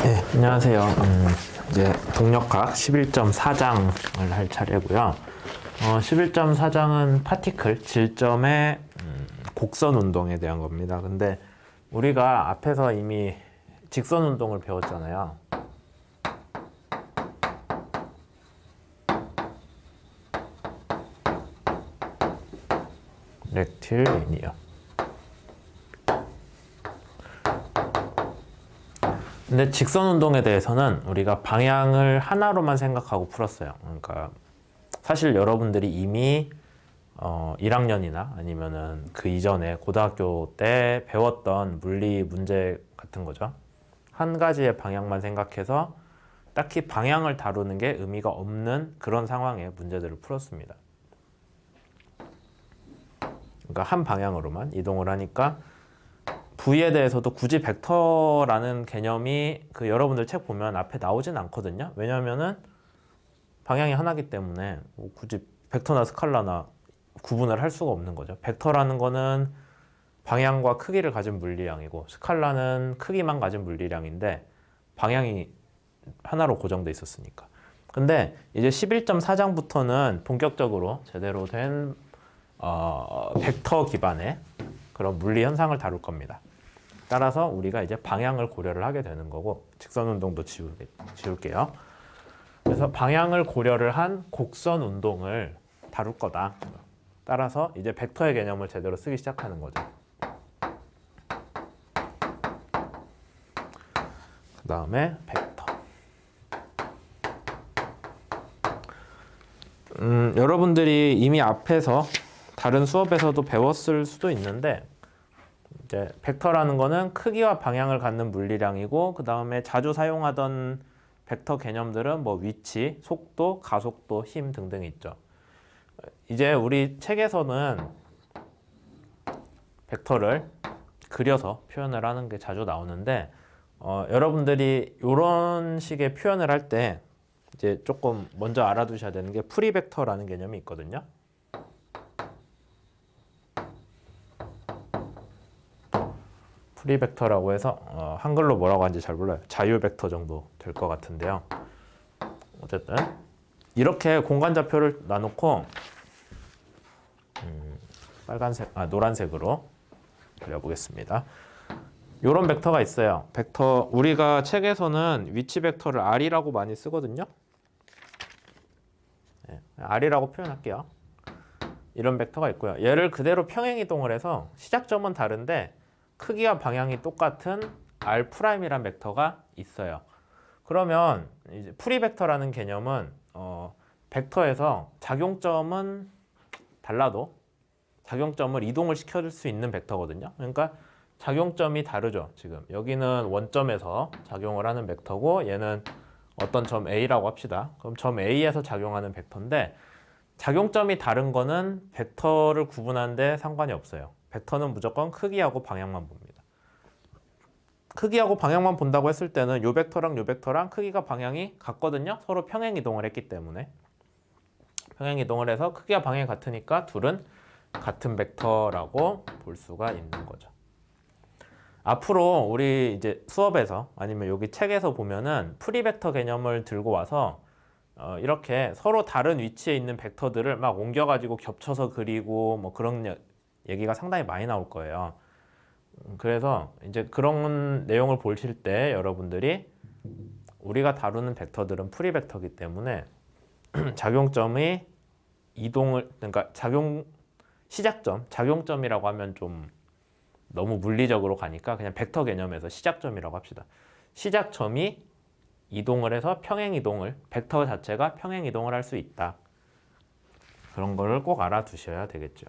네, 안녕하세요. 이제 동력학 11.4장을 할 차례고요. 11.4장은 파티클, 질점의 곡선 운동에 대한 겁니다. 근데 우리가 앞에서 이미 직선 운동을 배웠잖아요. 렉틸리니어. 근데 직선 운동에 대해서는 우리가 방향을 하나로만 생각하고 풀었어요. 그러니까 사실 여러분들이 이미 1학년이나 아니면은 그 이전에 고등학교 때 배웠던 물리 문제 같은 거죠. 한 가지의 방향만 생각해서 딱히 방향을 다루는 게 의미가 없는 그런 상황의 문제들을 풀었습니다. 그러니까 한 방향으로만 이동을 하니까 V에 대해서도 굳이 벡터라는 개념이 그 여러분들 책 보면 앞에 나오진 않거든요. 왜냐면은 방향이 하나기 때문에 뭐 굳이 벡터나 스칼라나 구분을 할 수가 없는 거죠. 벡터라는 거는 방향과 크기를 가진 물리량이고 스칼라는 크기만 가진 물리량인데 방향이 하나로 고정돼 있었으니까. 근데 이제 11.4장부터는 본격적으로 제대로 된 벡터 기반의 그런 물리 현상을 다룰 겁니다. 따라서 우리가 이제 방향을 고려를 하게 되는 거고 직선 운동도 지울게요. 그래서 방향을 고려를 한 곡선 운동을 다룰 거다. 따라서 이제 벡터의 개념을 제대로 쓰기 시작하는 거죠. 그 다음에 벡터. 여러분들이 이미 앞에서 다른 수업에서도 배웠을 수도 있는데 이제 벡터라는 거는 크기와 방향을 갖는 물리량이고 그 다음에 자주 사용하던 벡터 개념들은 뭐 위치, 속도, 가속도, 힘 등등이 있죠. 이제 우리 책에서는 벡터를 그려서 표현을 하는 게 자주 나오는데 여러분들이 이런 식의 표현을 할 때 이제 조금 먼저 알아두셔야 되는 게 프리벡터라는 개념이 있거든요. 프리벡터라고 해서 한글로 뭐라고 하는지 잘 몰라요. 자유벡터 정도 될 것 같은데요. 어쨌든 이렇게 공간좌표를 놔놓고 노란색으로 그려보겠습니다. 이런 벡터가 있어요. 벡터 우리가 책에서는 위치 벡터를 R이라고 많이 쓰거든요. 네, R이라고 표현할게요. 이런 벡터가 있고요. 얘를 그대로 평행이동을 해서 시작점은 다른데 크기와 방향이 똑같은 R'이란 벡터가 있어요. 그러면 이제 프리벡터라는 개념은 벡터에서 작용점은 달라도 작용점을 이동을 시켜줄 수 있는 벡터거든요. 그러니까 작용점이 다르죠. 지금 여기는 원점에서 작용을 하는 벡터고 얘는 어떤 점 A라고 합시다. 그럼 점 A에서 작용하는 벡터인데 작용점이 다른 거는 벡터를 구분하는데 상관이 없어요. 벡터는 무조건 크기하고 방향만 봅니다. 크기하고 방향만 본다고 했을 때는 요 벡터랑 요 벡터랑 크기가 방향이 같거든요. 서로 평행 이동을 했기 때문에 평행 이동을 해서 크기와 방향이 같으니까 둘은 같은 벡터라고 볼 수가 있는 거죠. 앞으로 우리 이제 수업에서 아니면 여기 책에서 보면은 프리벡터 개념을 들고 와서 이렇게 서로 다른 위치에 있는 벡터들을 막 옮겨가지고 겹쳐서 그리고 뭐 그런 얘기가 상당히 많이 나올 거예요. 그래서 이제 그런 내용을 보실 때 여러분들이 우리가 다루는 벡터들은 프리벡터이기 때문에 작용점이 그러니까 작용점이라고 하면 좀 너무 물리적으로 가니까 그냥 벡터 개념에서 시작점이라고 합시다. 시작점이 이동을 해서 평행 이동을, 벡터 자체가 평행 이동을 할 수 있다. 그런 거를 꼭 알아두셔야 되겠죠.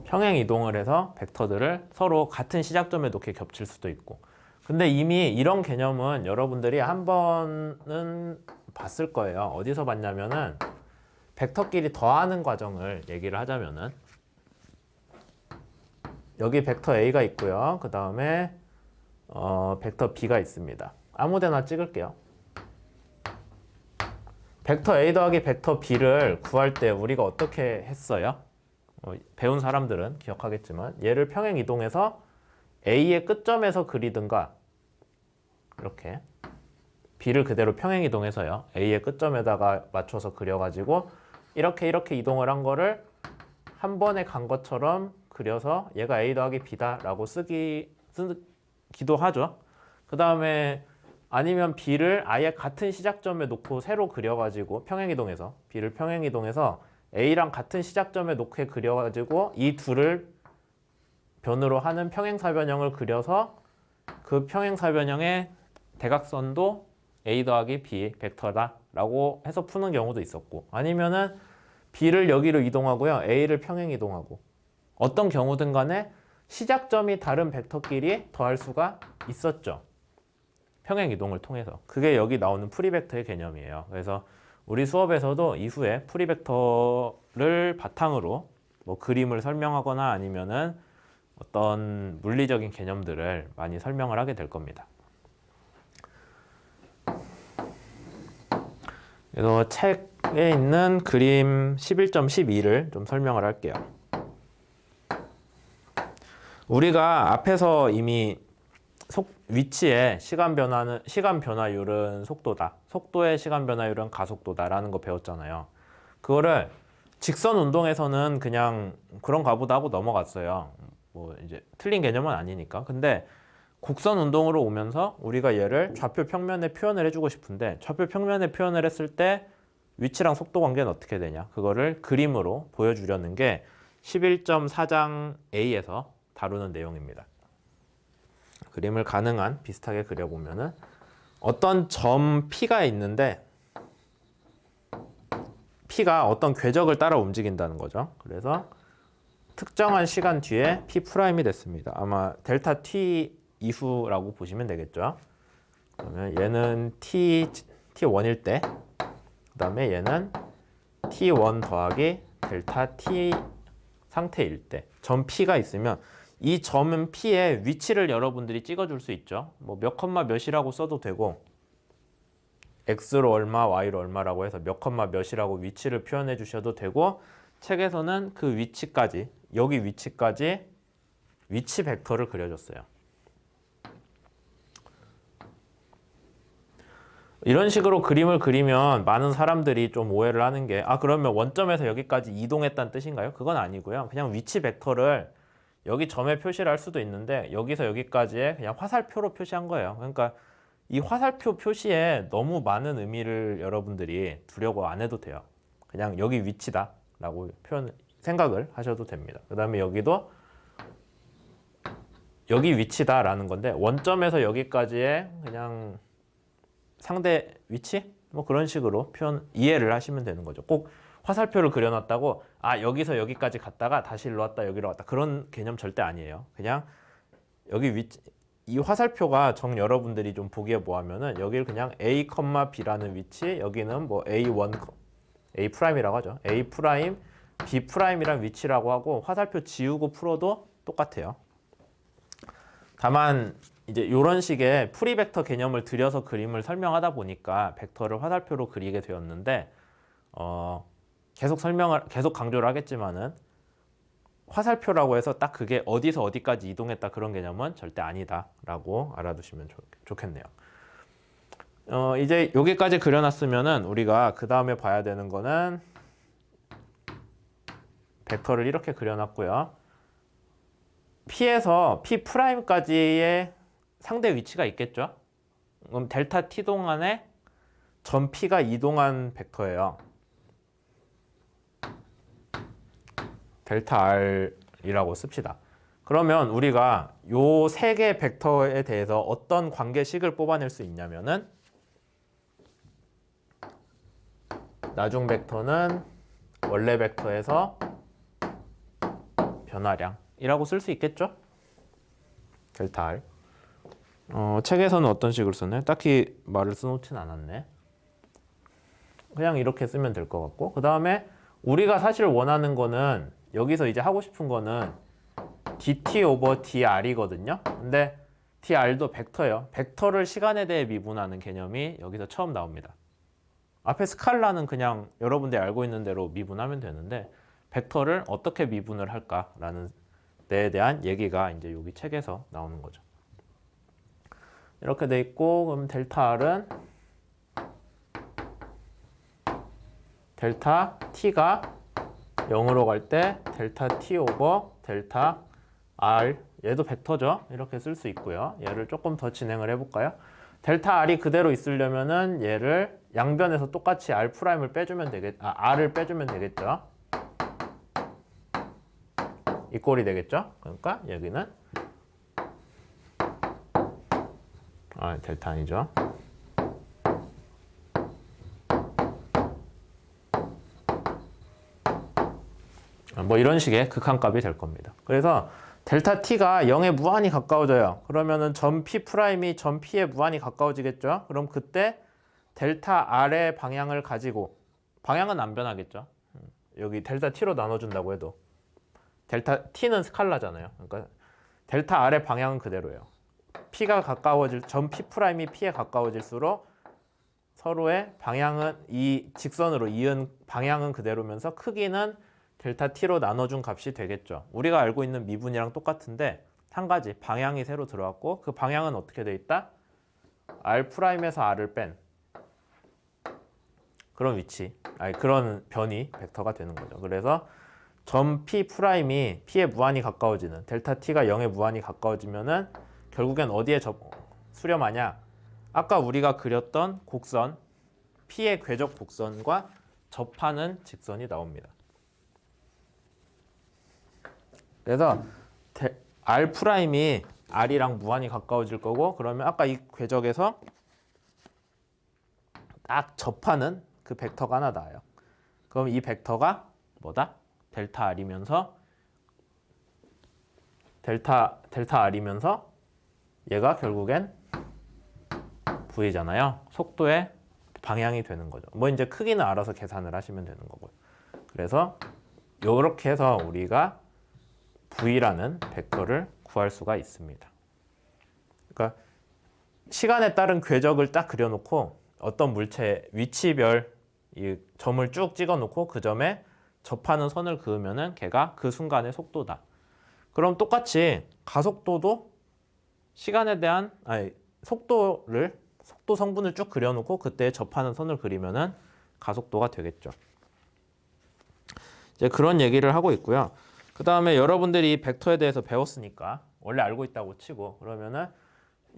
평행 이동을 해서 벡터들을 서로 같은 시작점에 놓게 겹칠 수도 있고. 근데 이미 이런 개념은 여러분들이 한 번은 봤을 거예요. 어디서 봤냐면은 벡터끼리 더하는 과정을 얘기를 하자면은 여기 벡터 A가 있고요. 그 다음에 벡터 B가 있습니다. 아무 데나 찍을게요. 벡터 A 더하기 벡터 B를 구할 때 우리가 어떻게 했어요? 배운 사람들은 기억하겠지만 얘를 평행 이동해서 A의 끝점에서 그리든가 이렇게 B를 그대로 평행 이동해서요. A의 끝점에다가 맞춰서 그려가지고 이렇게 이동을 한 거를 한 번에 간 것처럼 그려서 얘가 A 더하기 B다라고 쓰기도 하죠. 그 다음에 아니면 B를 아예 같은 시작점에 놓고 새로 그려가지고 평행이동해서 B를 평행이동해서 A랑 같은 시작점에 놓게 그려가지고 이 둘을 변으로 하는 평행사변형을 그려서 그 평행사변형의 대각선도 A 더하기 B 벡터다라고 해서 푸는 경우도 있었고 아니면은 B를 여기로 이동하고요. A를 평행이동하고 어떤 경우든 간에 시작점이 다른 벡터끼리 더할 수가 있었죠. 평행 이동을 통해서. 그게 여기 나오는 프리벡터의 개념이에요. 그래서 우리 수업에서도 이후에 프리벡터를 바탕으로 뭐 그림을 설명하거나 아니면은 어떤 물리적인 개념들을 많이 설명을 하게 될 겁니다. 그래서 책에 있는 그림 11.12를 좀 설명을 할게요. 우리가 앞에서 이미 위치의 시간 변화율은 속도다. 속도의 시간 변화율은 가속도다라는 거 배웠잖아요. 그거를 직선 운동에서는 그냥 그런가 보다 하고 넘어갔어요. 뭐 이제 틀린 개념은 아니니까. 근데 곡선 운동으로 오면서 우리가 얘를 좌표 평면에 표현을 해주고 싶은데 좌표 평면에 표현을 했을 때 위치랑 속도 관계는 어떻게 되냐? 그거를 그림으로 보여주려는 게 11.4장 A에서 다루는 내용입니다. 그림을 가능한 비슷하게 그려보면은 어떤 점 P가 있는데 P가 어떤 궤적을 따라 움직인다는 거죠. 그래서 특정한 시간 뒤에 P'이 됐습니다. 아마 델타 T 이후라고 보시면 되겠죠. 그러면 얘는 T1일 때, 그 다음에 얘는 T1 더하기 델타 T 상태일 때, 점 P가 있으면 이 점은 P의 위치를 여러분들이 찍어줄 수 있죠. 뭐 몇 컴마 몇이라고 써도 되고 X로 얼마, Y로 얼마라고 해서 몇 컴마 몇이라고 위치를 표현해 주셔도 되고 책에서는 그 위치까지, 여기 위치까지 위치 벡터를 그려줬어요. 이런 식으로 그림을 그리면 많은 사람들이 좀 오해를 하는 게 그러면 원점에서 여기까지 이동했다는 뜻인가요? 그건 아니고요. 그냥 위치 벡터를 여기 점에 표시를 할 수도 있는데 여기서 여기까지의 그냥 화살표로 표시한 거예요. 그러니까 이 화살표 표시에 너무 많은 의미를 여러분들이 두려고 안 해도 돼요. 그냥 여기 위치다 라고 생각을 하셔도 됩니다. 그 다음에 여기도 여기 위치다 라는 건데 원점에서 여기까지의 그냥 상대 위치? 뭐 그런 식으로 이해를 하시면 되는 거죠. 꼭 화살표를 그려놨다고 여기서 여기까지 갔다가 다시 일로 왔다 여기로 왔다 그런 개념 절대 아니에요. 그냥 여기 위치, 이 화살표가 여러분들이 좀 보기에 뭐하면은 여기를 그냥 A, B라는 위치, 여기는 뭐 A1, A'이라고 하죠. A', B'이란 위치라고 하고 화살표 지우고 풀어도 똑같아요. 다만 이제 이런 식의 프리벡터 개념을 들여서 그림을 설명하다 보니까 벡터를 화살표로 그리게 되었는데 계속 강조를 하겠지만은 화살표라고 해서 딱 그게 어디서 어디까지 이동했다 그런 개념은 절대 아니다라고 알아두시면 좋겠네요. 이제 여기까지 그려놨으면은 우리가 그 다음에 봐야 되는 거는 벡터를 이렇게 그려놨고요. P에서 P'까지의 상대 위치가 있겠죠. 그럼 델타 T 동안에 점 P가 이동한 벡터예요. 델타 R이라고 씁시다. 그러면 우리가 요 세 개의 벡터에 대해서 어떤 관계식을 뽑아낼 수 있냐면은 나중 벡터는 원래 벡터에서 변화량이라고 쓸 수 있겠죠? 델타 R. 책에서는 어떤 식으로 썼나요? 딱히 말을 써놓진 않았네. 그냥 이렇게 쓰면 될 것 같고 그 다음에 우리가 사실 원하는 거는 여기서 이제 하고 싶은 거는 dt 오버 dr이거든요. 근데 dr도 벡터예요. 벡터를 시간에 대해 미분하는 개념이 여기서 처음 나옵니다. 앞에 스칼라는 그냥 여러분들이 알고 있는 대로 미분하면 되는데 벡터를 어떻게 미분을 할까라는 데에 대한 얘기가 이제 여기 책에서 나오는 거죠. 이렇게 돼 있고, 그럼 델타 R은 델타 T가 0으로 갈 때 델타 T 오버 델타 R, 얘도 벡터죠. 이렇게 쓸 수 있고요. 얘를 조금 더 진행을 해볼까요? 델타 R이 그대로 있으려면은 얘를 양변에서 똑같이 R'을 빼주면 R을 빼주면 되겠죠. 이 꼴이 되겠죠. 그러니까 여기는 델타 아니죠. 뭐 이런 식의 극한값이 될 겁니다. 그래서 델타 t가 0에 무한히 가까워져요. 그러면은 점 P'이 점 P에 무한히 가까워지겠죠. 그럼 그때 델타 R의 방향을 가지고, 방향은 안 변하겠죠. 여기 델타 t로 나눠준다고 해도 델타 t는 스칼라잖아요. 그러니까 델타 R의 방향은 그대로예요. P가 가까워질, 점 P'이 P에 가까워질수록 서로의 방향은 이 직선으로 이은 방향은 그대로면서 크기는 델타 t로 나눠준 값이 되겠죠. 우리가 알고 있는 미분이랑 똑같은데 한 가지 방향이 새로 들어왔고, 그 방향은 어떻게 돼 있다? R'에서 R을 뺀 그런 위치, 그런 변이 벡터가 되는 거죠. 그래서 점 P'이 P에 무한히 가까워지는, 델타 t가 0에 무한히 가까워지면은 결국엔 어디에 수렴하냐? 아까 우리가 그렸던 곡선, P의 궤적 곡선과 접하는 직선이 나옵니다. 그래서 R'이 R이랑 무한히 가까워질 거고, 그러면 아까 이 궤적에서 딱 접하는 그 벡터가 하나 나와요. 그럼 이 벡터가 뭐다? 델타 R이면서 델타 R이면서 얘가 결국엔 V잖아요. 속도의 방향이 되는 거죠. 뭐 이제 크기는 알아서 계산을 하시면 되는 거고요. 그래서 이렇게 해서 우리가 V라는 벡터를 구할 수가 있습니다. 그러니까 시간에 따른 궤적을 딱 그려놓고 어떤 물체의 위치별 이 점을 쭉 찍어놓고 그 점에 접하는 선을 그으면은 걔가 그 순간의 속도다. 그럼 똑같이 가속도도 시간에 대한 속도 성분을 쭉 그려놓고 그때 접하는 선을 그리면은 가속도가 되겠죠. 이제 그런 얘기를 하고 있고요. 그 다음에 여러분들이 벡터에 대해서 배웠으니까 원래 알고 있다고 치고, 그러면은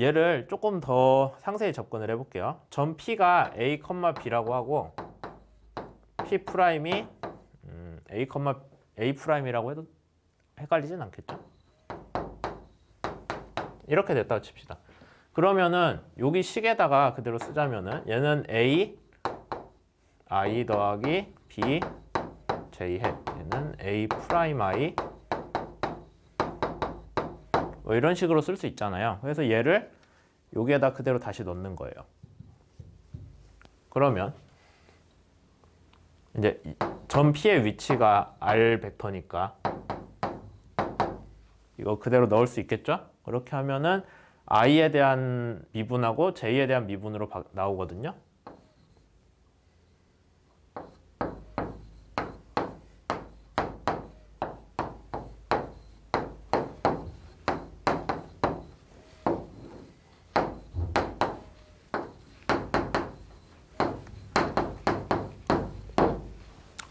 얘를 조금 더 상세히 접근을 해볼게요. 점 P가 A, B라고 하고 P'이 A'I라고 해도 헷갈리진 않겠죠? 이렇게 됐다고 칩시다. 그러면은 여기 식에다가 그대로 쓰자면은 얘는 A I 더하기 B J 해. 얘는 A 프라임 I 뭐 이런 식으로 쓸 수 있잖아요. 그래서 얘를 여기에다 그대로 다시 넣는 거예요. 그러면 이제 점 P의 위치가 R 벡터니까 이거 그대로 넣을 수 있겠죠? 그렇게 하면은 I에 대한 미분하고 J에 대한 미분으로 나오거든요.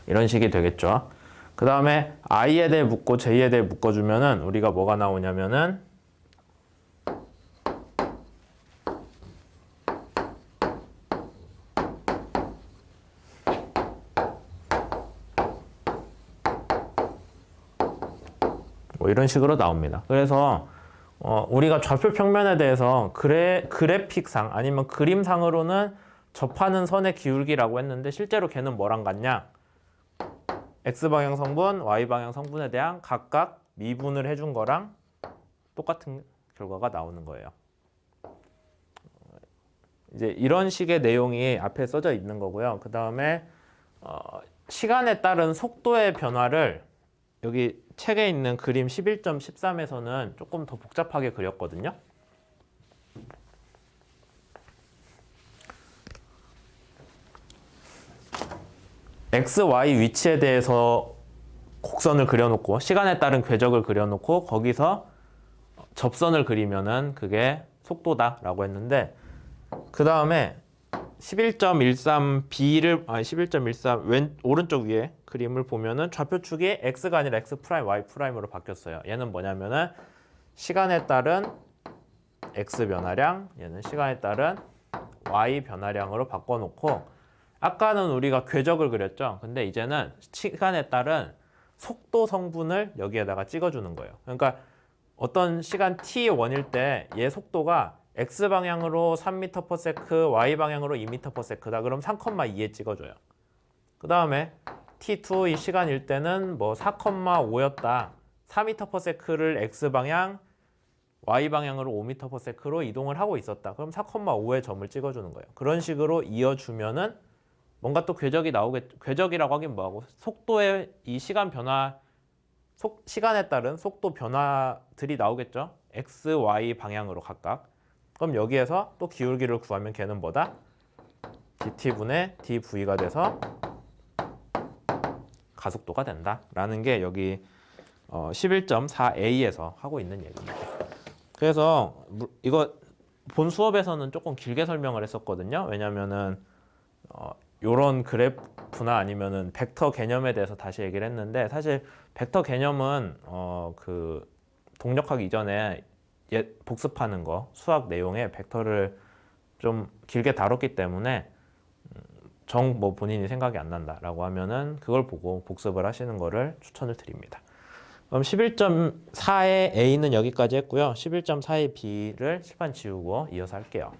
이런 식이 되겠죠. 그 다음에 I에 대해 묶고 J에 대해 묶어주면은 우리가 뭐가 나오냐면은 뭐 이런 식으로 나옵니다. 그래서 우리가 좌표 평면에 대해서 그래픽상 아니면 그림상으로는 접하는 선의 기울기라고 했는데 실제로 걔는 뭐랑 같냐? X방향 성분, Y방향 성분에 대한 각각 미분을 해준 거랑 똑같은 결과가 나오는 거예요. 이제 이런 식의 내용이 앞에 써져 있는 거고요. 그 다음에 시간에 따른 속도의 변화를 여기 책에 있는 그림 11.13에서는 조금 더 복잡하게 그렸거든요. X, Y 위치에 대해서 곡선을 그려놓고 시간에 따른 궤적을 그려놓고 거기서 접선을 그리면은 그게 속도다라고 했는데 그 다음에 11.13b를 11.13 오른쪽 위에 그림을 보면은 좌표축이 x가 아니라 x 프라임 y 프라임으로 바뀌었어요. 얘는 뭐냐면은 시간에 따른 x 변화량, 얘는 시간에 따른 y 변화량으로 바꿔놓고 아까는 우리가 궤적을 그렸죠. 근데 이제는 시간에 따른 속도 성분을 여기에다가 찍어주는 거예요. 그러니까 어떤 시간 t1일 때 얘 속도가 x 방향으로 3m/s, y 방향으로 2m/s다. 그럼 3,2에 찍어줘요. 그 다음에 t2 이 시간일 때는 뭐 4,5였다. 4m/s를 x 방향, y 방향으로 5m/s로 이동을 하고 있었다. 그럼 4,5의 점을 찍어주는 거예요. 그런 식으로 이어주면은 뭔가 또 궤적이 나오겠죠. 궤적이라고 하긴 뭐하고 속도의 이 시간 변화, 시간에 따른 속도 변화들이 나오겠죠. x, y 방향으로 각각. 그럼 여기에서 또 기울기를 구하면 걔는 뭐다? dt분의 dv가 돼서 가속도가 된다. 라는 게 여기 11.4a에서 하고 있는 얘기입니다. 그래서 이거 본 수업에서는 조금 길게 설명을 했었거든요. 왜냐면은 요런 그래프나 아니면은 벡터 개념에 대해서 다시 얘기를 했는데 사실 벡터 개념은 그 동력학 이전에 복습하는 거 수학 내용에 벡터를 좀 길게 다뤘기 때문에 뭐 본인이 생각이 안 난다라고 하면은 그걸 보고 복습을 하시는 거를 추천을 드립니다. 그럼 11.4의 A는 여기까지 했고요. 11.4의 B를 칠판 지우고 이어서 할게요.